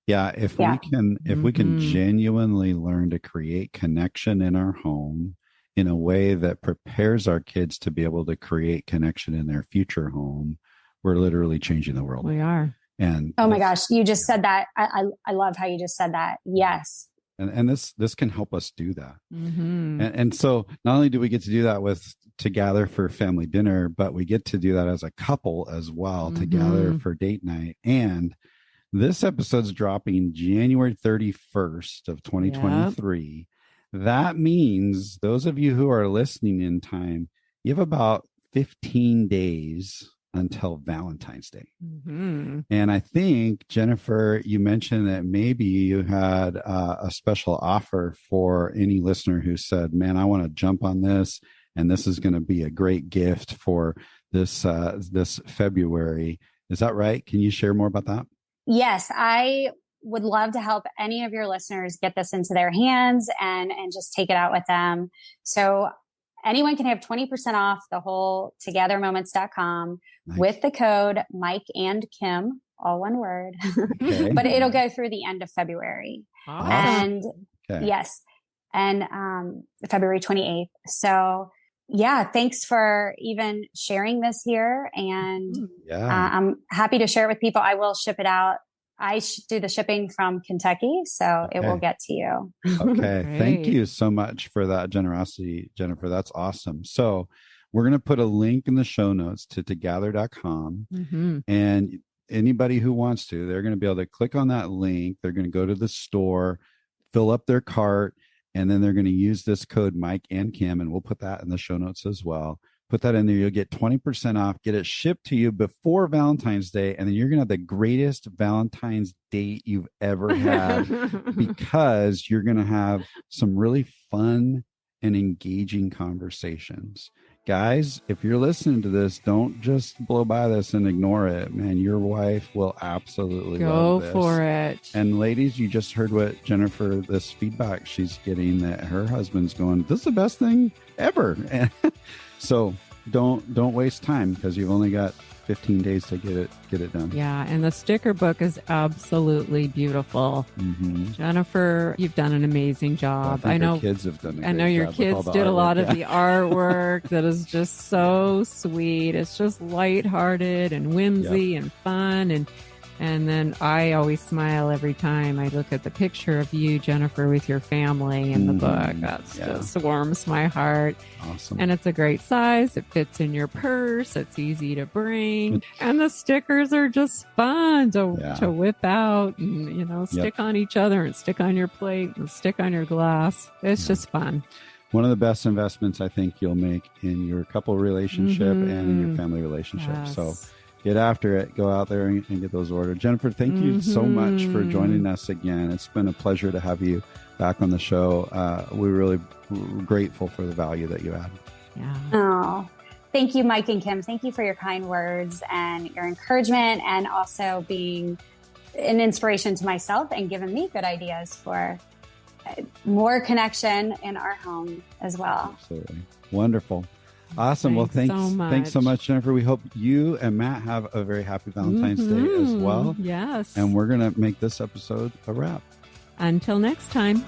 If we can genuinely learn to create connection in our home in a way that prepares our kids to be able to create connection in their future home, we're literally changing the world. We are. And oh my gosh, you just said that. I love how you just said that. Yes. And this can help us do that. And so not only do we get to do that with to gather for family dinner, but we get to do that as a couple as well, to gather for date night. And this episode's dropping January 31st of 2023. Yep. That means those of you who are listening in time, you have about 15 days until Valentine's Day. And I think, Jennifer, you mentioned that maybe you had a special offer for any listener who said, man, I want to jump on this, and this is going to be a great gift for this February. Is that right? Can you share more about that? Yes, I would love to help any of your listeners get this into their hands and just take it out with them. So anyone can have 20% off the whole togethermoments.com with the code Mike and Kim, all one word, but it'll go through the end of February. And yes, and February 28th. So yeah, thanks for even sharing this here. And I'm happy to share it with people. I will ship it out. I do the shipping from Kentucky, so it will get to you. Okay. Thank you so much for that generosity, Jennifer. That's awesome. So we're going to put a link in the show notes to together.com. And anybody who wants to, they're going to be able to click on that link. They're going to go to the store, fill up their cart, and then they're going to use this code Mike and Kim, and we'll put that in the show notes as well. Put that in there. You'll get 20% off, get it shipped to you before Valentine's Day. And then you're going to have the greatest Valentine's date you've ever had because you're going to have some really fun and engaging conversations. Guys, if you're listening to this, don't just blow by this and ignore it, man. Your wife will absolutely love this. Go for it. And ladies, you just heard what Jennifer, this feedback she's getting that her husband's going, this is the best thing ever. And so don't waste time because you've only got 15 days to get it done. Yeah, and the sticker book is absolutely beautiful. Jennifer, you've done an amazing job. I know kids have done. I know your kids did a lot of the artwork that is just so sweet. It's just lighthearted and whimsy and fun, and then I always smile every time I look at the picture of you, Jennifer, with your family in the book. That's just warms my heart. Awesome. And it's a great size. It fits in your purse. It's easy to bring. And the stickers are just fun to whip out and, stick on each other and stick on your plate and stick on your glass. It's just fun. One of the best investments I think you'll make in your couple relationship and in your family relationship. Yes. So get after it. Go out there and get those ordered. Jennifer, thank you so much for joining us again. It's been a pleasure to have you back on the show. We're really grateful for the value that you add. Yeah. Oh, thank you, Mike and Kim. Thank you for your kind words and your encouragement, and also being an inspiration to myself and giving me good ideas for more connection in our home as well. Absolutely. Wonderful. Awesome. Thanks so much, Jennifer. We hope you and Matt have a very happy Valentine's Day as well. Yes. And we're going to make this episode a wrap. Until next time.